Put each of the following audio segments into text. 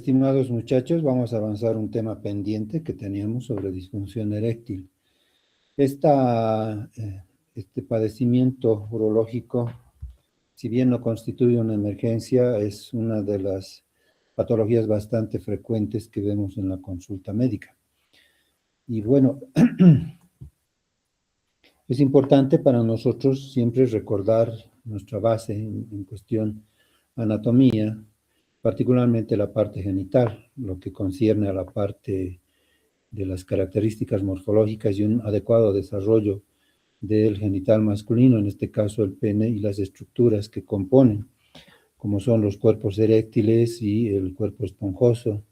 estimados muchachos, vamos a avanzar un tema pendiente que teníamos sobre disfunción eréctil. Este padecimiento urológico, si bien no constituye una emergencia, es una de las patologías bastante frecuentes que vemos en la consulta médica. Y bueno, es importante para nosotros siempre recordar nuestra base en cuestión anatomía, particularmente la parte genital, lo que concierne a la parte de las características morfológicas y un adecuado desarrollo del genital masculino, en este caso el pene, y las estructuras que componen, como son los cuerpos eréctiles y el cuerpo esponjoso,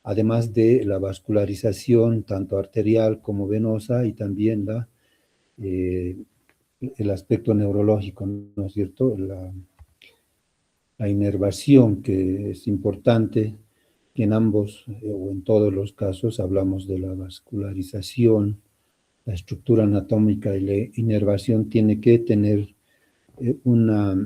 además de la vascularización tanto arterial como venosa y también el aspecto neurológico, ¿no es cierto? La inervación, que es importante, que en ambos o en todos los casos hablamos de la vascularización, la estructura anatómica y la inervación tiene que tener una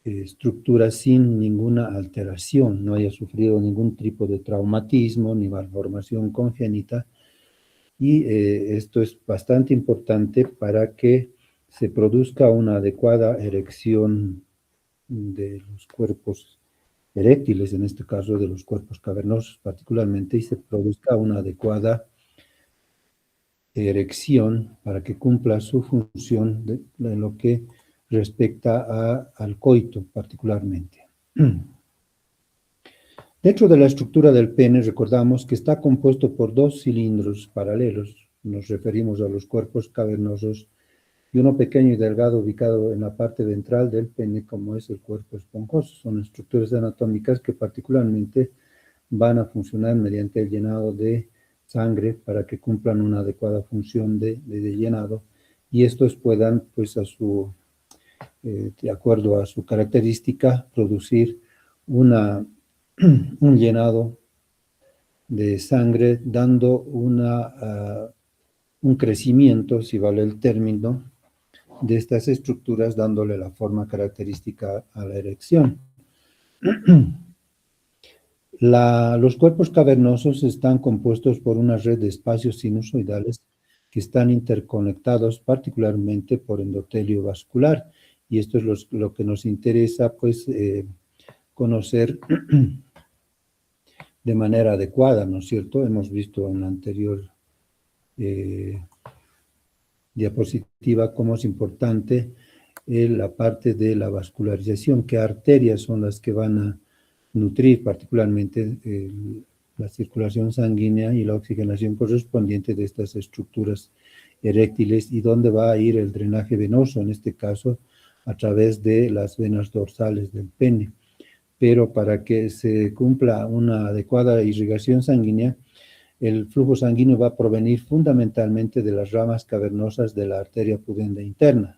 estructura sin ninguna alteración, no haya sufrido ningún tipo de traumatismo ni malformación congénita, y esto es bastante importante para que se produzca una adecuada erección de los cuerpos eréctiles, en este caso de los cuerpos cavernosos particularmente, y se produzca una adecuada erección para que cumpla su función de lo que respecta al coito particularmente. Dentro de la estructura del pene recordamos que está compuesto por dos cilindros paralelos, nos referimos a los cuerpos cavernosos, y uno pequeño y delgado ubicado en la parte ventral del pene, como es el cuerpo esponjoso. Son estructuras anatómicas que particularmente van a funcionar mediante el llenado de sangre para que cumplan una adecuada función de llenado, y estos puedan, pues, de acuerdo a su característica, producir un llenado de sangre, dando un crecimiento, si vale el término, de estas estructuras, dándole la forma característica a la erección. Los cuerpos cavernosos están compuestos por una red de espacios sinusoidales que están interconectados particularmente por endotelio vascular, y esto es lo que nos interesa, pues, conocer de manera adecuada, ¿no es cierto? Hemos visto en la anterior diapositiva cómo es importante la parte de la vascularización, qué arterias son las que van a nutrir particularmente la circulación sanguínea y la oxigenación correspondiente de estas estructuras eréctiles, y dónde va a ir el drenaje venoso, en este caso a través de las venas dorsales del pene. Pero para que se cumpla una adecuada irrigación sanguínea, el flujo sanguíneo va a provenir fundamentalmente de las ramas cavernosas de la arteria pudenda interna.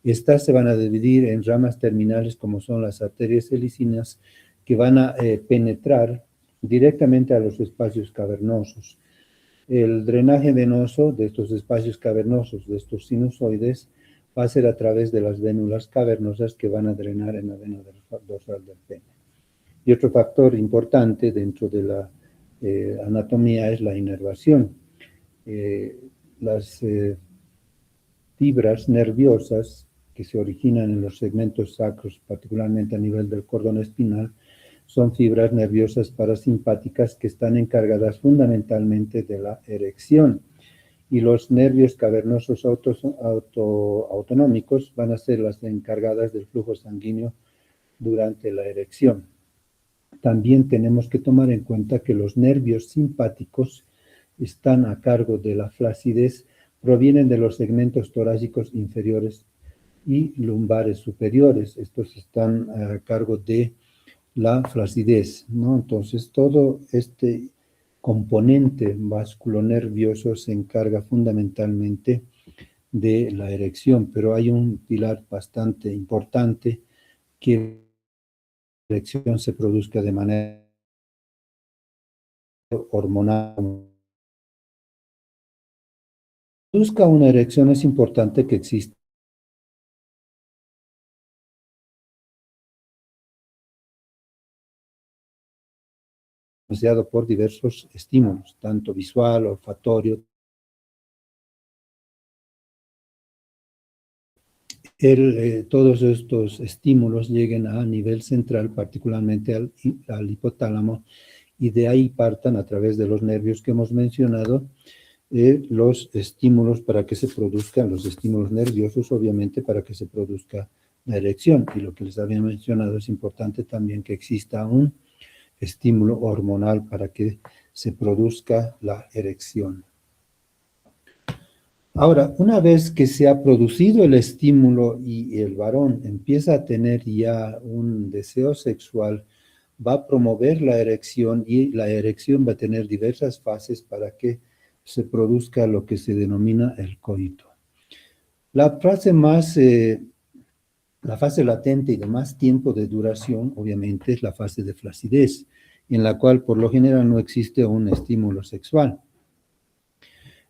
Estas se van a dividir en ramas terminales, como son las arterias helicinas, que van a penetrar directamente a los espacios cavernosos. El drenaje venoso de estos espacios cavernosos, de estos sinusoides, va a ser a través de las vénulas cavernosas que van a drenar en la vena dorsal del pene. Y otro factor importante dentro de la anatomía es la inervación. Las fibras nerviosas que se originan en los segmentos sacros, particularmente a nivel del cordón espinal, son fibras nerviosas parasimpáticas que están encargadas fundamentalmente de la erección, y los nervios cavernosos autonómicos van a ser las encargadas del flujo sanguíneo durante la erección. También tenemos que tomar en cuenta que los nervios simpáticos están a cargo de la flacidez, provienen de los segmentos torácicos inferiores y lumbares superiores. Estos están a cargo de la flacidez, ¿no? Entonces, todo este componente vasculonervioso se encarga fundamentalmente de la erección, pero hay un pilar bastante importante, que la erección se produzca de manera hormonal. Produzca una erección, es importante que exista influenciado por diversos estímulos, tanto visual, olfatorio. Todos estos estímulos lleguen a nivel central, particularmente al hipotálamo, y de ahí partan a través de los nervios que hemos mencionado, los estímulos para que se produzcan, los estímulos nerviosos, obviamente, para que se produzca la erección. Y lo que les había mencionado, es importante también que exista un estímulo hormonal para que se produzca la erección. Ahora, una vez que se ha producido el estímulo y el varón empieza a tener ya un deseo sexual, va a promover la erección, y la erección va a tener diversas fases para que se produzca lo que se denomina el coito. La fase latente y de más tiempo de duración, obviamente, es la fase de flacidez, en la cual por lo general no existe un estímulo sexual.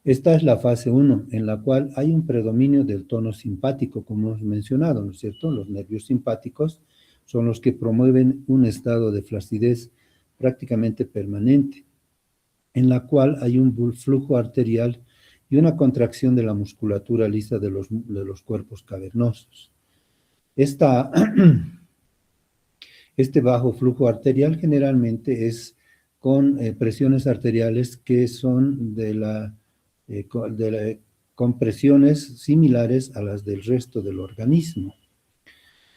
Esta es la fase 1, en la cual hay un predominio del tono simpático, como hemos mencionado, ¿no es cierto? Los nervios simpáticos son los que promueven un estado de flacidez prácticamente permanente, en la cual hay un flujo arterial y una contracción de la musculatura lisa de los cuerpos cavernosos. Este bajo flujo arterial generalmente es con presiones arteriales que son con presiones similares a las del resto del organismo.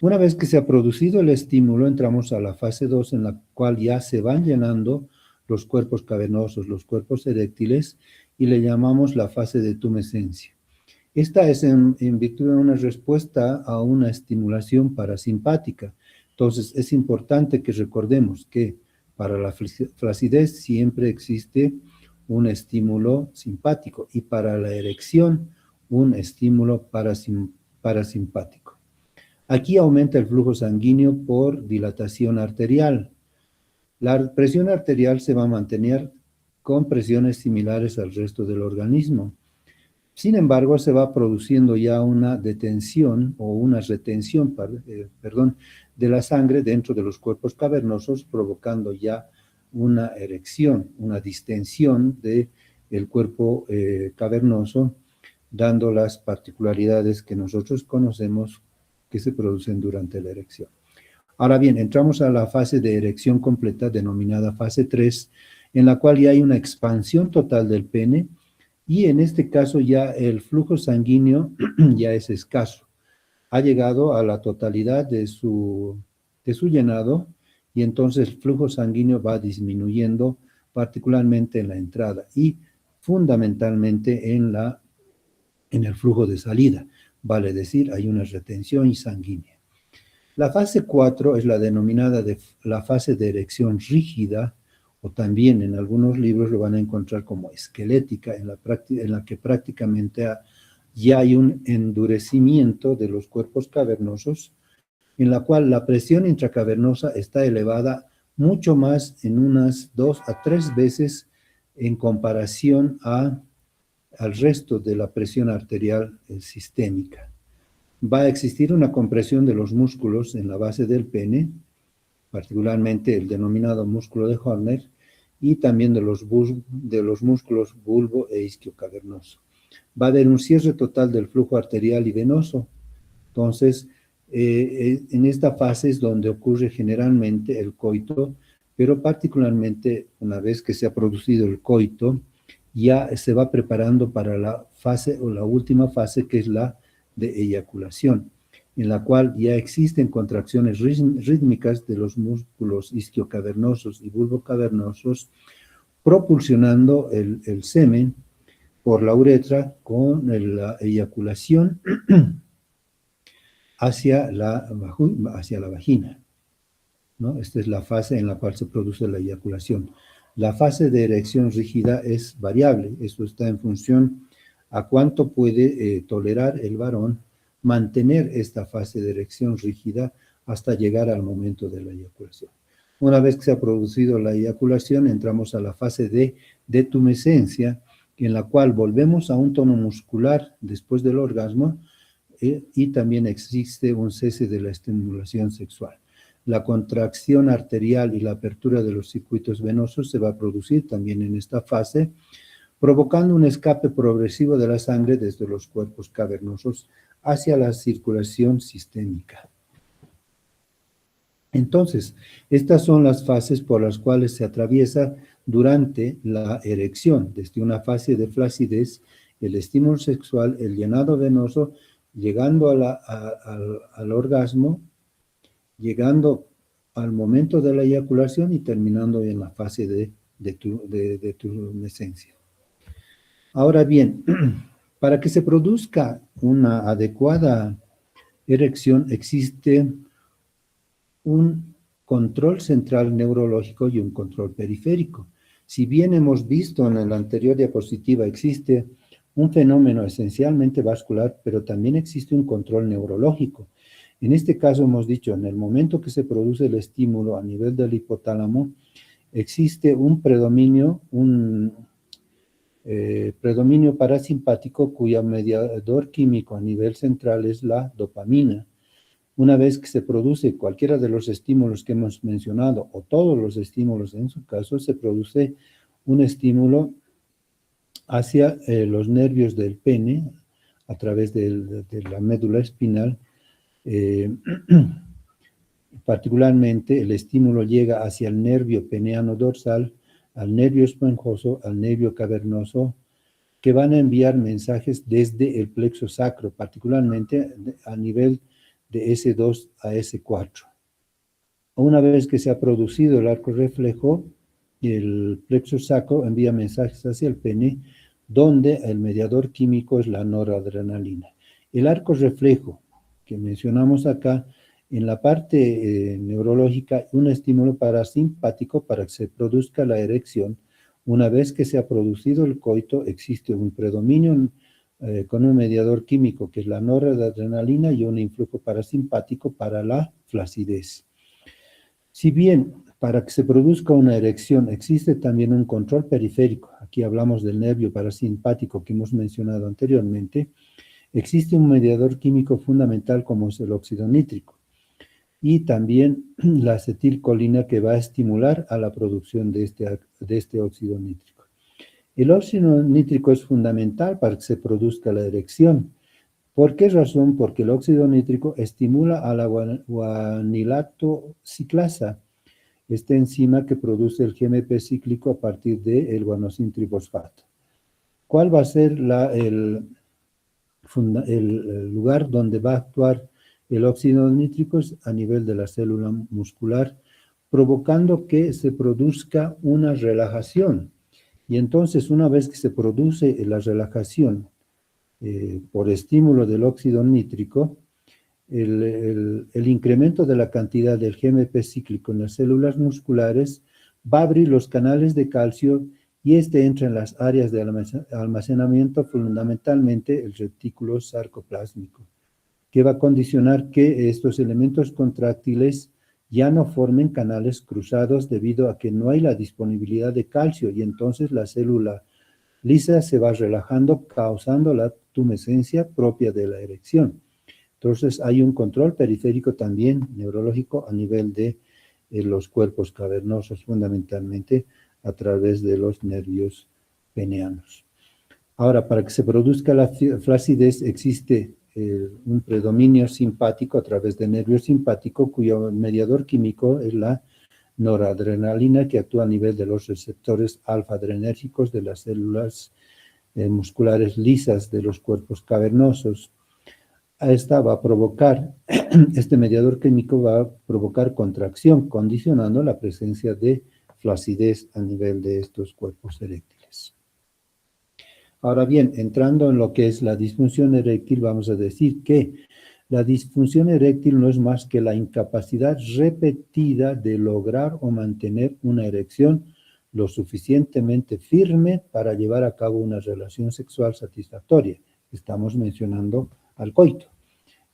Una vez que se ha producido el estímulo, entramos a la fase 2, en la cual ya se van llenando los cuerpos cavernosos, los cuerpos eréctiles, y le llamamos la fase de tumescencia. Esta es en virtud de una respuesta a una estimulación parasimpática. Entonces, es importante que recordemos que para la flacidez siempre existe un estímulo simpático, y para la erección un estímulo parasimpático. Aquí aumenta el flujo sanguíneo por dilatación arterial. La presión arterial se va a mantener con presiones similares al resto del organismo. Sin embargo, se va produciendo ya una detención o una retención, de la sangre dentro de los cuerpos cavernosos, provocando ya una erección, una distensión del cuerpo cavernoso, dando las particularidades que nosotros conocemos que se producen durante la erección. Ahora bien, entramos a la fase de erección completa, denominada fase 3, en la cual ya hay una expansión total del pene, y en este caso ya el flujo sanguíneo ya es escaso. Ha llegado a la totalidad de su llenado, y entonces el flujo sanguíneo va disminuyendo, particularmente en la entrada y fundamentalmente en el flujo de salida. Vale decir, hay una retención sanguínea. La fase 4 es la denominada la fase de erección rígida, o también en algunos libros lo van a encontrar como esquelética, en la que prácticamente ya hay un endurecimiento de los cuerpos cavernosos, en la cual la presión intracavernosa está elevada mucho más, en unas 2 a 3 veces en comparación al resto de la presión arterial sistémica. Va a existir una compresión de los músculos en la base del pene, particularmente el denominado músculo de Horner, y también de los músculos bulbo e isquiocavernoso. Va a haber un cierre total del flujo arterial y venoso. Entonces, en esta fase es donde ocurre generalmente el coito, pero particularmente una vez que se ha producido el coito, ya se va preparando para la fase o la última fase, que es la de eyaculación, en la cual ya existen contracciones rítmicas de los músculos isquiocavernosos y bulbocavernosos, propulsionando el semen por la uretra con la eyaculación hacia la vagina, ¿no? Esta es la fase en la cual se produce la eyaculación. La fase de erección rígida es variable. Esto está en función a cuánto puede tolerar el varón mantener esta fase de erección rígida hasta llegar al momento de la eyaculación. Una vez que se ha producido la eyaculación, entramos a la fase de detumescencia, en la cual volvemos a un tono muscular después del orgasmo, y también existe un cese de la estimulación sexual. la contracción arterial y la apertura de los circuitos venosos se va a producir también en esta fase, provocando un escape progresivo de la sangre desde los cuerpos cavernosos hacia la circulación sistémica. Entonces, estas son las fases por las cuales se atraviesa durante la erección, desde una fase de flacidez, el estímulo sexual, el llenado venoso, llegando al orgasmo, llegando al momento de la eyaculación y terminando en la fase de turnescencia. Ahora bien, para que se produzca una adecuada erección existe un control central neurológico y un control periférico. Si bien hemos visto en la anterior diapositiva, existe un fenómeno esencialmente vascular, pero también existe un control neurológico. En este caso hemos dicho, en el momento que se produce el estímulo a nivel del hipotálamo, existe un predominio parasimpático cuyo mediador químico a nivel central es la dopamina. Una vez que se produce cualquiera de los estímulos que hemos mencionado, o todos los estímulos en su caso, se produce un estímulo hacia los nervios del pene, a través de la médula espinal. Particularmente el estímulo llega hacia el nervio peneano dorsal, al nervio esponjoso, al nervio cavernoso, que van a enviar mensajes desde el plexo sacro, particularmente a nivel de S2 a S4. Una vez que se ha producido el arco reflejo, el plexo sacro envía mensajes hacia el pene, donde el mediador químico es la noradrenalina. El arco reflejo que mencionamos acá, en la parte neurológica, un estímulo parasimpático para que se produzca la erección. Una vez que se ha producido el coito, existe un predominio con un mediador químico que es la noradrenalina y un influjo parasimpático para la flacidez. Si bien para que se produzca una erección existe también un control periférico, aquí hablamos del nervio parasimpático que hemos mencionado anteriormente, existe un mediador químico fundamental como es el óxido nítrico y también la acetilcolina que va a estimular a la producción de este óxido nítrico. El óxido nítrico es fundamental para que se produzca la erección. ¿Por qué razón? Porque el óxido nítrico estimula a la guanilato ciclasa, esta enzima que produce el GMP cíclico a partir del guanosin trifosfato. ¿Cuál va a ser el lugar donde va a actuar el óxido nítrico? A nivel de la célula muscular, provocando que se produzca una relajación. Y entonces, una vez que se produce la relajación por estímulo del óxido nítrico, el incremento de la cantidad del GMP cíclico en las células musculares va a abrir los canales de calcio y este entra en las áreas de almacenamiento, fundamentalmente el retículo sarcoplásmico, que va a condicionar que estos elementos contráctiles ya no formen canales cruzados debido a que no hay la disponibilidad de calcio y entonces la célula lisa se va relajando, causando la tumescencia propia de la erección. Entonces hay un control periférico también neurológico a nivel de los cuerpos cavernosos, fundamentalmente a través de los nervios peneanos. Ahora, para que se produzca la flacidez existe un predominio simpático a través del nervio simpático, cuyo mediador químico es la noradrenalina, que actúa a nivel de los receptores alfa-adrenérgicos de las células musculares lisas de los cuerpos cavernosos. Esta va a provocar, este mediador químico va a provocar contracción, condicionando la presencia de flacidez a nivel de estos cuerpos eréctiles. Ahora bien, entrando en lo que es la disfunción eréctil, vamos a decir que la disfunción eréctil no es más que la incapacidad repetida de lograr o mantener una erección lo suficientemente firme para llevar a cabo una relación sexual satisfactoria. Estamos mencionando al coito.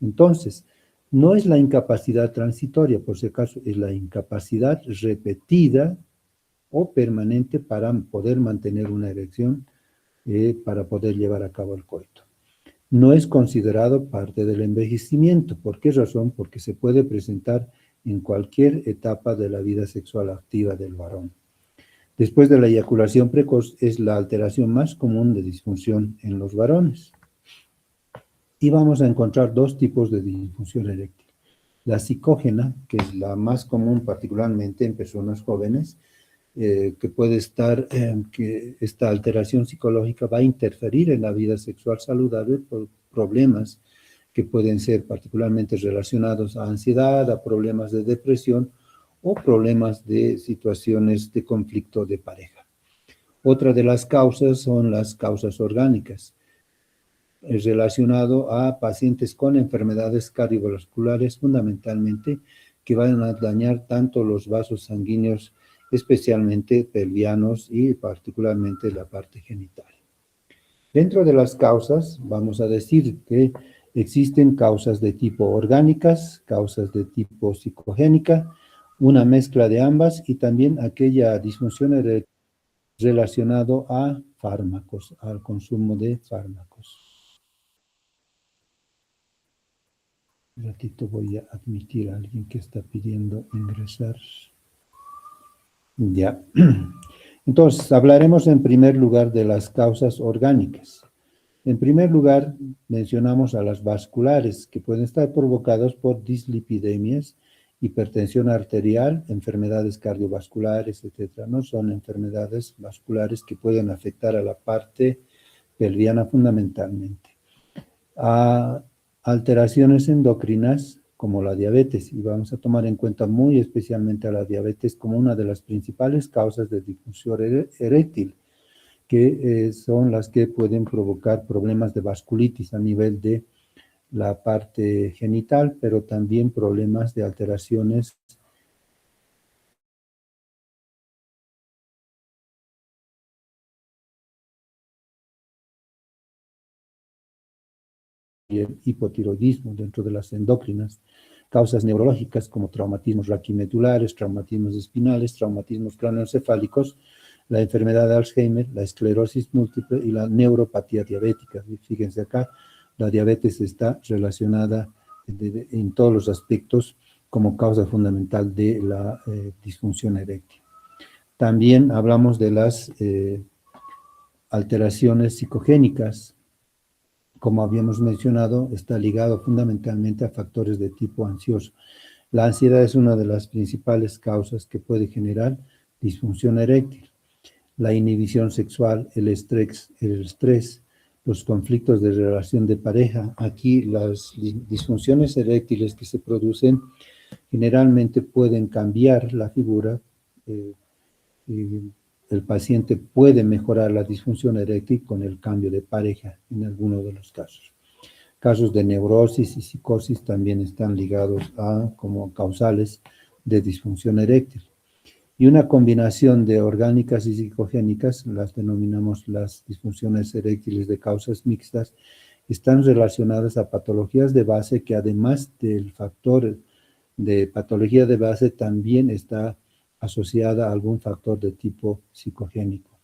Entonces, no es la incapacidad transitoria, por si acaso, es la incapacidad repetida o permanente para poder mantener una erección, para poder llevar a cabo el coito. No es considerado parte del envejecimiento. ¿Por qué razón? Porque se puede presentar en cualquier etapa de la vida sexual activa del varón. Después de la eyaculación precoz es la alteración más común de disfunción en los varones. Y vamos a encontrar dos tipos de disfunción eréctil. La psicógena, que es la más común particularmente en personas jóvenes, que puede estar, que esta alteración psicológica va a interferir en la vida sexual saludable por problemas que pueden ser particularmente relacionados a ansiedad, a problemas de depresión o problemas de situaciones de conflicto de pareja. Otra de las causas son las causas orgánicas, relacionado a pacientes con enfermedades cardiovasculares fundamentalmente que van a dañar tanto los vasos sanguíneos, especialmente pelvianos y particularmente la parte genital. Dentro de las causas, vamos a decir que existen causas de tipo orgánicas, causas de tipo psicogénica, una mezcla de ambas y también aquella disfunción relacionado a fármacos, al consumo de fármacos. Un ratito voy a admitir a alguien que está pidiendo ingresar. Ya. Entonces, hablaremos en primer lugar de las causas orgánicas. En primer lugar, mencionamos a las vasculares, que pueden estar provocadas por dislipidemias, hipertensión arterial, enfermedades cardiovasculares, etc. No son enfermedades vasculares que pueden afectar a la parte pelviana fundamentalmente. A alteraciones endocrinas como la diabetes, y vamos a tomar en cuenta muy especialmente a la diabetes como una de las principales causas de disfunción eréctil, que son las que pueden provocar problemas de vasculitis a nivel de la parte genital, pero también problemas de alteraciones y el hipotiroidismo dentro de las endocrinas, causas neurológicas como traumatismos raquimedulares, traumatismos espinales, traumatismos craneoencefálicos, la enfermedad de Alzheimer, la esclerosis múltiple y la neuropatía diabética. Fíjense acá, la diabetes está relacionada en todos los aspectos como causa fundamental de la disfunción eréctil. También hablamos de las alteraciones psicogénicas. Como habíamos mencionado, está ligado fundamentalmente a factores de tipo ansioso. La ansiedad es una de las principales causas que puede generar disfunción eréctil. La inhibición sexual, el estrés, los conflictos de relación de pareja. Aquí las disfunciones eréctiles que se producen generalmente pueden cambiar la figura. El paciente puede mejorar la disfunción eréctil con el cambio de pareja en algunos de los casos. Casos de neurosis y psicosis también están ligados a como causales de disfunción eréctil. Y una combinación de orgánicas y psicogénicas, las denominamos las disfunciones eréctiles de causas mixtas, están relacionadas a patologías de base que además del factor de patología de base también está asociada a algún factor de tipo psicogénico.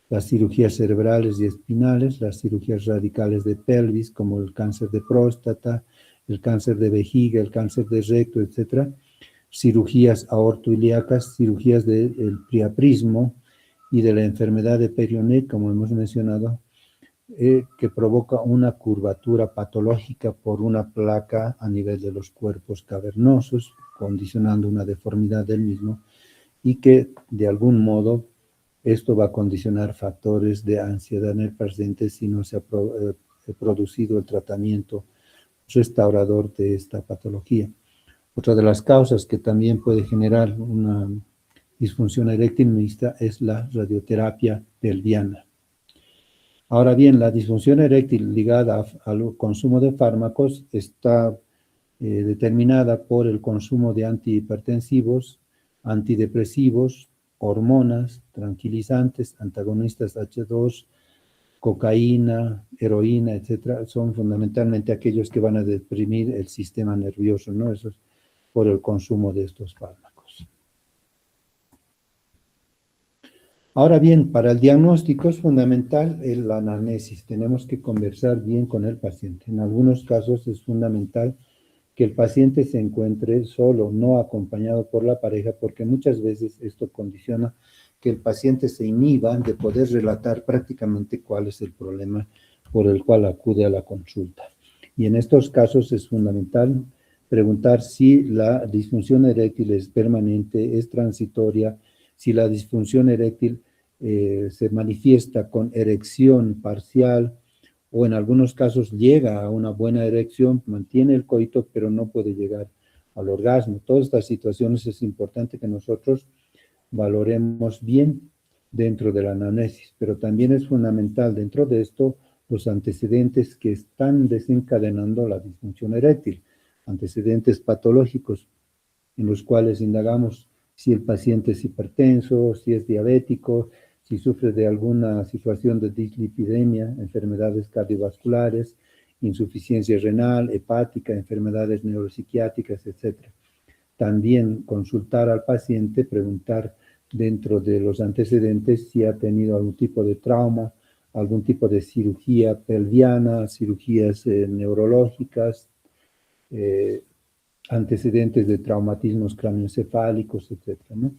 Las cirugías cerebrales y espinales, las cirugías radicales de pelvis, como el cáncer de próstata, el cáncer de vejiga, el cáncer de recto, etc. Cirugías aortoilíacas, cirugías del priaprismo y de la enfermedad de Peyronet, como hemos mencionado, que provoca una curvatura patológica por una placa a nivel de los cuerpos cavernosos, condicionando una deformidad del mismo, y que de algún modo esto va a condicionar factores de ansiedad en el paciente si no se ha producido el tratamiento restaurador de esta patología. Otra de las causas que también puede generar una disfunción eréctil mixta es la radioterapia pelviana. Ahora bien, la disfunción eréctil ligada al consumo de fármacos está determinada por el consumo de antihipertensivos, antidepresivos, hormonas, tranquilizantes, antagonistas H2, cocaína, heroína, etcétera. Son fundamentalmente aquellos que van a deprimir el sistema nervioso, ¿no? Eso es por el consumo de estos fármacos. Ahora bien, para el diagnóstico es fundamental la anamnesis. Tenemos que conversar bien con el paciente. En algunos casos es fundamental que el paciente se encuentre solo, no acompañado por la pareja, porque muchas veces esto condiciona que el paciente se inhiba de poder relatar prácticamente cuál es el problema por el cual acude a la consulta. Y en estos casos es fundamental preguntar si la disfunción eréctil es permanente, es transitoria, si la disfunción eréctil se manifiesta con erección parcial o en algunos casos llega a una buena erección, mantiene el coito, pero no puede llegar al orgasmo. Todas estas situaciones es importante que nosotros valoremos bien dentro de la anamnesis, pero también es fundamental dentro de esto los antecedentes que están desencadenando la disfunción eréctil, antecedentes patológicos en los cuales indagamos si el paciente es hipertenso, si es diabético, si sufre de alguna situación de dislipidemia, enfermedades cardiovasculares, insuficiencia renal, hepática, enfermedades neuropsiquiátricas, etc. También consultar al paciente, preguntar dentro de los antecedentes si ha tenido algún tipo de trauma, algún tipo de cirugía pelviana, cirugías neurológicas, antecedentes de traumatismos craneoencefálicos, etc., ¿no?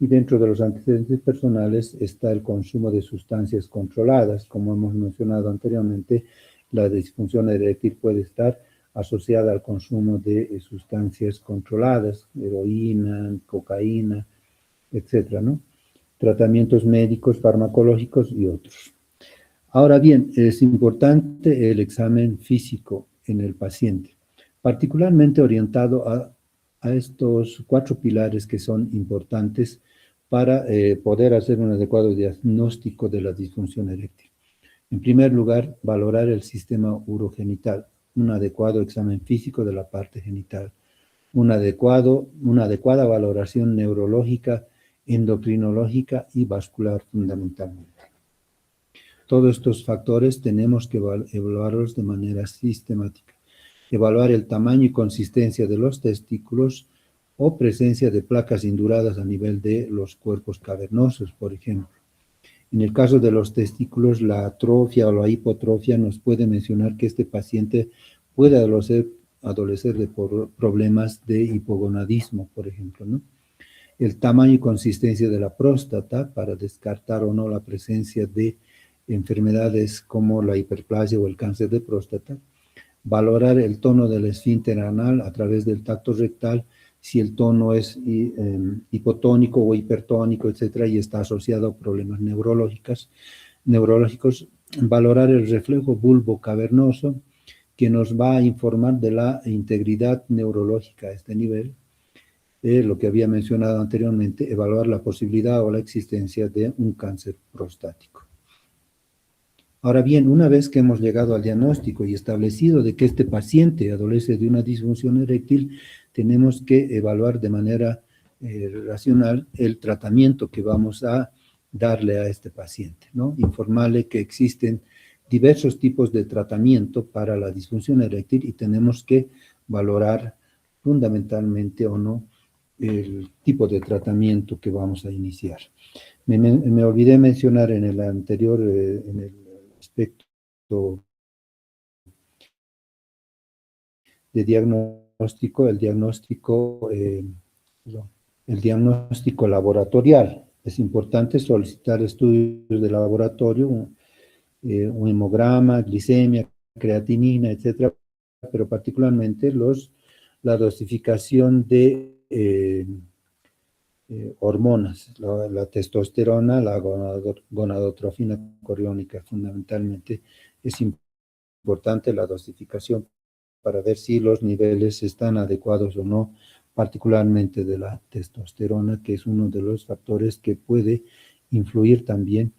Y dentro de los antecedentes personales está el consumo de sustancias controladas. Como hemos mencionado anteriormente, la disfunción eréctil puede estar asociada al consumo de sustancias controladas, heroína, cocaína, etcétera, ¿no? Tratamientos médicos, farmacológicos y otros. Ahora bien, es importante el examen físico en el paciente, particularmente orientado a estos 4 pilares que son importantes para poder hacer un adecuado diagnóstico de la disfunción eréctil. En primer lugar, valorar el sistema urogenital, un adecuado examen físico de la parte genital, una adecuada valoración neurológica, endocrinológica y vascular fundamentalmente. Todos estos factores tenemos que evaluarlos de manera sistemática. Evaluar el tamaño y consistencia de los testículos o presencia de placas induradas a nivel de los cuerpos cavernosos, por ejemplo. En el caso de los testículos, la atrofia o la hipotrofia nos puede mencionar que este paciente puede adolecer de problemas de hipogonadismo, por ejemplo, ¿no? El tamaño y consistencia de la próstata para descartar o no la presencia de enfermedades como la hiperplasia o el cáncer de próstata. Valorar el tono del esfínter anal a través del tacto rectal, si el tono es hipotónico o hipertónico, etcétera, y está asociado a problemas neurológicos. Valorar el reflejo bulbo cavernoso, que nos va a informar de la integridad neurológica a este nivel. Lo que había mencionado anteriormente, evaluar la posibilidad o la existencia de un cáncer prostático. Ahora bien, una vez que hemos llegado al diagnóstico y establecido de que este paciente adolece de una disfunción eréctil, tenemos que evaluar de manera racional el tratamiento que vamos a darle a este paciente, ¿no? Informarle que existen diversos tipos de tratamiento para la disfunción eréctil y tenemos que valorar fundamentalmente o no el tipo de tratamiento que vamos a iniciar. Me olvidé mencionar en el anterior, en el aspecto de diagnóstico, el diagnóstico laboratorial. Es importante solicitar estudios de laboratorio, un hemograma, glicemia, creatinina, etcétera, pero particularmente la dosificación de hormonas, la testosterona, la gonadotrofina coriónica, fundamentalmente es importante la dosificación para ver si los niveles están adecuados o no, particularmente de la testosterona, que es uno de los factores que puede influir también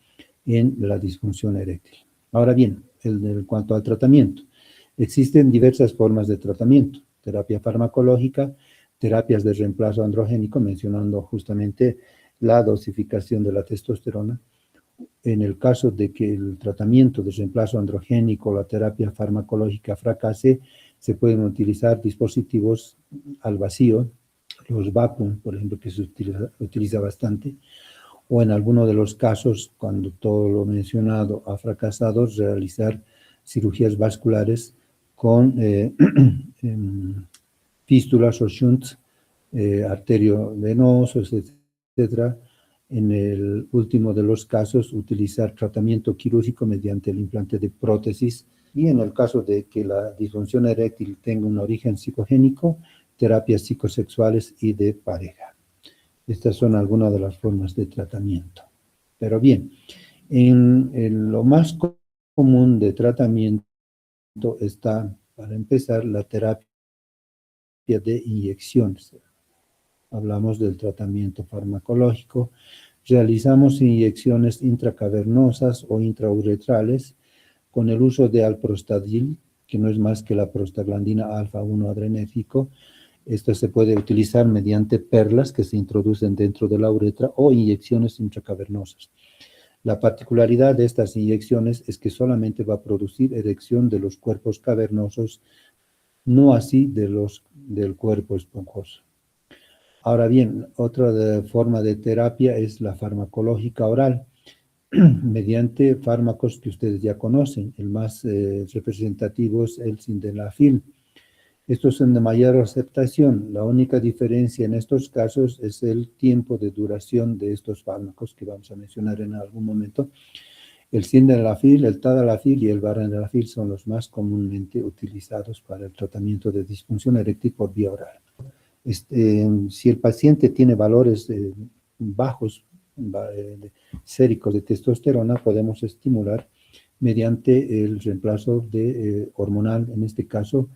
en la disfunción eréctil. Ahora bien, en cuanto al tratamiento, existen diversas formas de tratamiento: terapia farmacológica, terapias de reemplazo androgénico, mencionando justamente la dosificación de la testosterona. En el caso de que el tratamiento de reemplazo androgénico o la terapia farmacológica fracase, se pueden utilizar dispositivos al vacío, los vacuum, por ejemplo, que se utiliza bastante, o en alguno de los casos, cuando todo lo mencionado ha fracasado, realizar cirugías vasculares con fístulas o shunts arteriovenosos, etcétera. En el último de los casos, utilizar tratamiento quirúrgico mediante el implante de prótesis, y en el caso de que la disfunción eréctil tenga un origen psicogénico, terapias psicosexuales y de pareja. Estas son algunas de las formas de tratamiento. Pero bien, en lo más común de tratamiento está, para empezar, la terapia de inyecciones. Hablamos del tratamiento farmacológico. Realizamos inyecciones intracavernosas o intrauretrales con el uso de alprostadil, que no es más que la prostaglandina alfa-1 adrenérgico. Esto se puede utilizar mediante perlas que se introducen dentro de la uretra o inyecciones intracavernosas. La particularidad de estas inyecciones es que solamente va a producir erección de los cuerpos cavernosos, no así del cuerpo esponjoso. Ahora bien, otra forma de terapia es la farmacológica oral, mediante fármacos que ustedes ya conocen. El más representativo es el sildenafil. Estos son de mayor aceptación. La única diferencia en estos casos es el tiempo de duración de estos fármacos que vamos a mencionar en algún momento. El sildenafil, el tadalafil y el vardenafil son los más comúnmente utilizados para el tratamiento de disfunción eréctil por vía oral. Si el paciente tiene valores bajos séricos de testosterona, podemos estimular mediante el reemplazo hormonal, en este caso,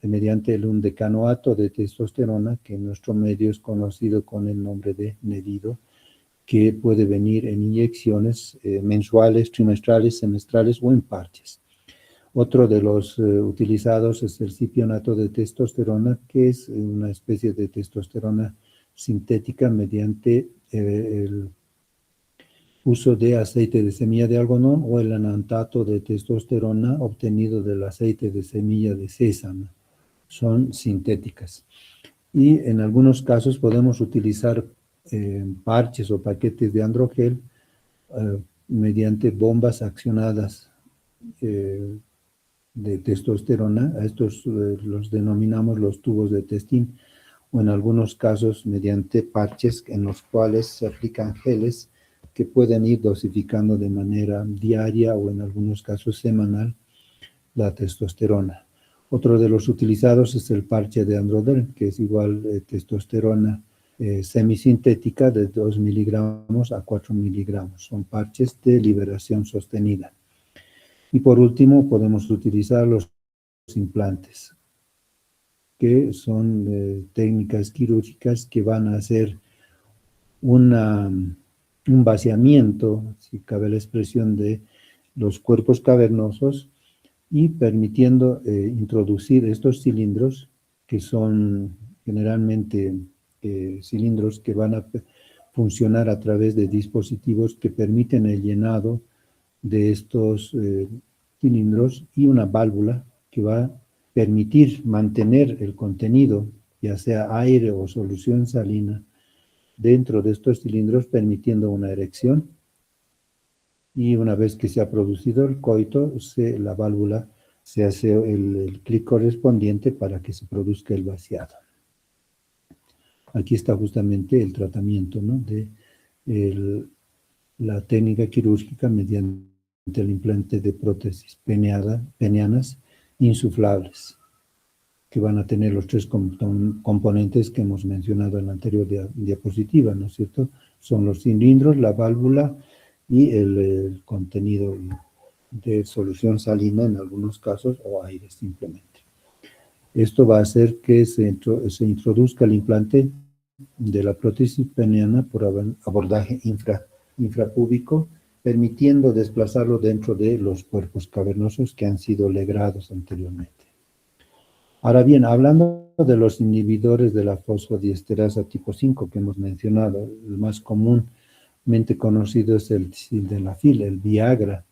mediante un decanoato de testosterona, que en nuestro medio es conocido con el nombre de Nedido, que puede venir en inyecciones mensuales, trimestrales, semestrales o en parches. Otro de los utilizados es el cipionato de testosterona, que es una especie de testosterona sintética mediante el uso de aceite de semilla de algodón o el enantato de testosterona obtenido del aceite de semilla de sésamo. Son sintéticas. Y en algunos casos podemos utilizar parches o paquetes de androgel mediante bombas accionadas de testosterona. A estos los denominamos los tubos de testín, o en algunos casos mediante parches en los cuales se aplican geles que pueden ir dosificando de manera diaria o en algunos casos semanal la testosterona. Otro de los utilizados es el parche de androdel, que es igual testosterona semisintética de 2 miligramos a 4 miligramos. Son parches de liberación sostenida. Y por último, podemos utilizar los implantes, que son técnicas quirúrgicas que van a hacer un vaciamiento, si cabe la expresión, de los cuerpos cavernosos y permitiendo introducir estos cilindros, que son generalmente cilindros que van a funcionar a través de dispositivos que permiten el llenado de estos cilindros, y una válvula que va a permitir mantener el contenido, ya sea aire o solución salina, dentro de estos cilindros, permitiendo una erección. Y una vez que se ha producido el coito, la válvula se hace el clic correspondiente para que se produzca el vaciado. Aquí está justamente el tratamiento, ¿no?, de la técnica quirúrgica mediante el implante de prótesis peneanas insuflables, que van a tener los tres componentes que hemos mencionado en la anterior diapositiva, ¿no es cierto? Son los cilindros, la válvula y el contenido de solución salina en algunos casos, o aire simplemente. Esto va a hacer que se introduzca el implante de la prótesis peneana por abordaje infrapúbico, permitiendo desplazarlo dentro de los cuerpos cavernosos que han sido legrados anteriormente. Ahora bien, hablando de los inhibidores de la fosfodiesterasa tipo 5 que hemos mencionado, el más comúnmente conocido es el sildenafil, el Viagra,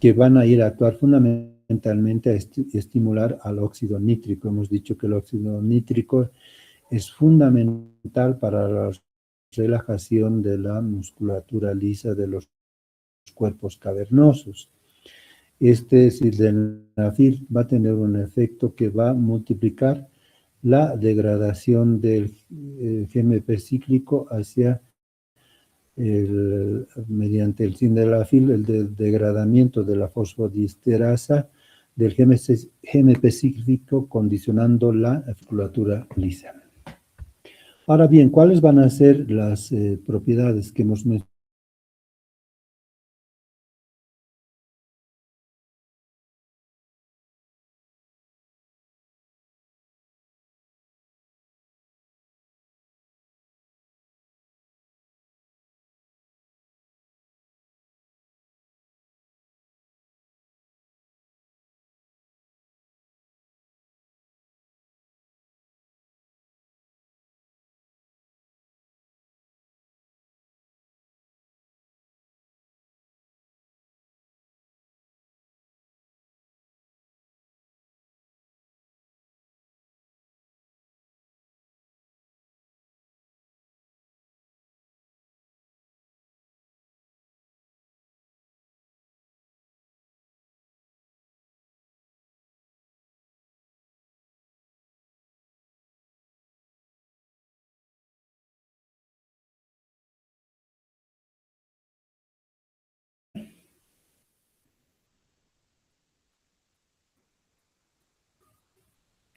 que van a ir a actuar fundamentalmente a estimular al óxido nítrico. Hemos dicho que el óxido nítrico es fundamental para la relajación de la musculatura lisa de los cuerpos cavernosos. Este sildenafil va a tener un efecto que va a multiplicar la degradación del GMP cíclico hacia mediante el sildenafil, el degradamiento de la fosfodiesterasa del GMP cíclico, condicionando la vasculatura lisa. Ahora bien, ¿cuáles van a ser las propiedades que hemos mencionado?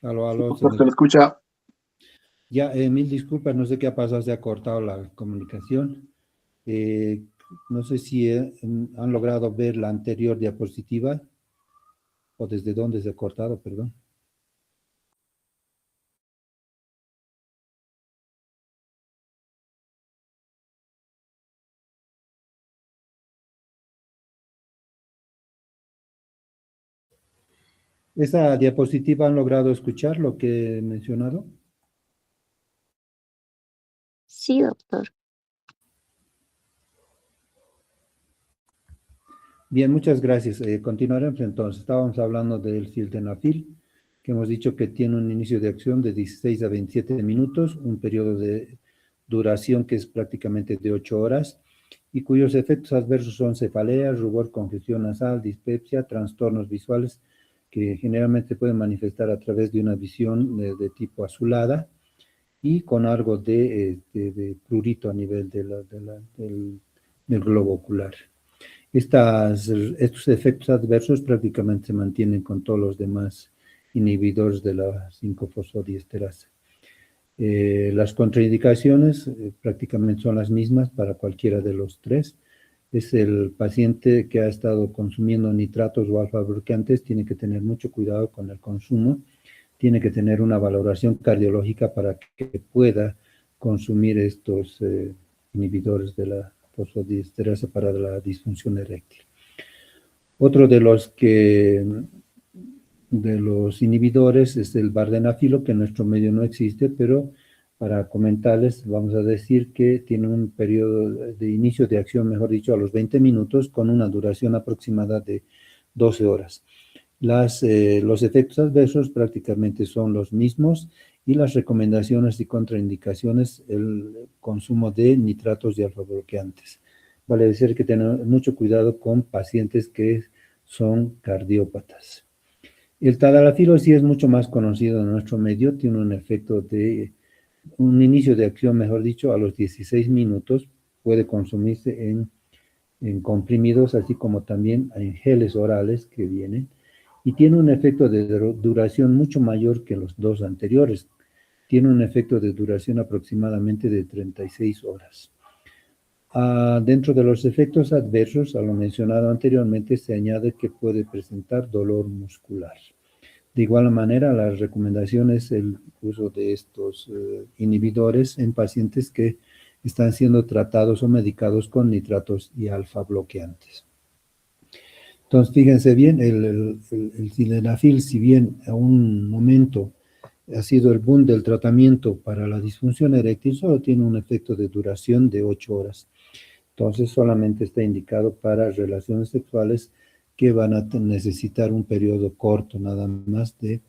Aló, Sí, aló, doctor, se le escucha. Ya, mil disculpas, no sé qué ha pasado, se ha cortado la comunicación. Eh, no sé si han logrado ver la anterior diapositiva o desde dónde se ha cortado, perdón. ¿Esa diapositiva han logrado escuchar lo que he mencionado? Sí, doctor. Bien, muchas gracias. Continuaremos entonces. Estábamos hablando del sildenafil, que hemos dicho que tiene un inicio de acción de 16 a 27 minutos, un periodo de duración que es prácticamente de 8 horas, y cuyos efectos adversos son cefalea, rubor, congestión nasal, dispepsia, trastornos visuales, que generalmente pueden manifestar a través de una visión de tipo azulada y con algo de prurito a nivel del globo ocular. Estos efectos adversos prácticamente se mantienen con todos los demás inhibidores de la 5-fosfodiesterasa. Las contraindicaciones prácticamente son las mismas para cualquiera de los tres. Es el paciente que ha estado consumiendo nitratos o alfa-bloqueantes, tiene que tener mucho cuidado con el consumo, tiene que tener una valoración cardiológica para que pueda consumir estos inhibidores de la fosfodiesterasa para la disfunción eréctil. Otro de los inhibidores es el vardenafilo, que en nuestro medio no existe, pero para comentarles vamos a decir que tiene un periodo de inicio de acción, mejor dicho, a los 20 minutos, con una duración aproximada de 12 horas. Los efectos adversos prácticamente son los mismos y las recomendaciones y contraindicaciones, el consumo de nitratos y alfa-bloqueantes. Vale decir que tener mucho cuidado con pacientes que son cardiópatas. El tadalafilo sí es mucho más conocido en nuestro medio, tiene un efecto de un inicio de acción, mejor dicho, a los 16 minutos, puede consumirse en comprimidos, así como también en geles orales que vienen, y tiene un efecto de duración mucho mayor que los dos anteriores. Tiene un efecto de duración aproximadamente de 36 horas. Dentro de los efectos adversos, a lo mencionado anteriormente, se añade que puede presentar dolor muscular. De igual manera, la recomendación es el uso de estos inhibidores en pacientes que están siendo tratados o medicados con nitratos y alfa bloqueantes. Entonces, fíjense bien, el sildenafil, si bien a un momento ha sido el boom del tratamiento para la disfunción eréctil, solo tiene un efecto de duración de 8 horas. Entonces, solamente está indicado para relaciones sexuales que van a necesitar un periodo corto nada más de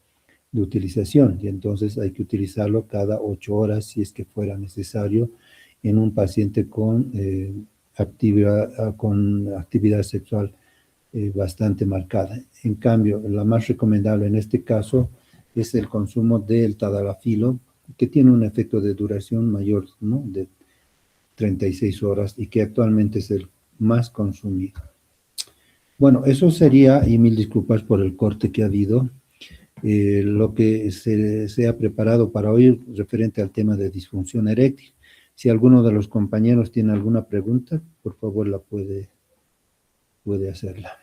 utilización, y entonces hay que utilizarlo cada 8 horas si es que fuera necesario en un paciente con actividad sexual bastante marcada. En cambio, la más recomendable en este caso es el consumo del tadalafilo, que tiene un efecto de duración mayor, ¿no?, de 36 horas y que actualmente es el más consumido. Bueno, eso sería, y mil disculpas por el corte que ha habido, lo que se ha preparado para hoy referente al tema de disfunción eréctil. Si alguno de los compañeros tiene alguna pregunta, por favor la puede hacerla.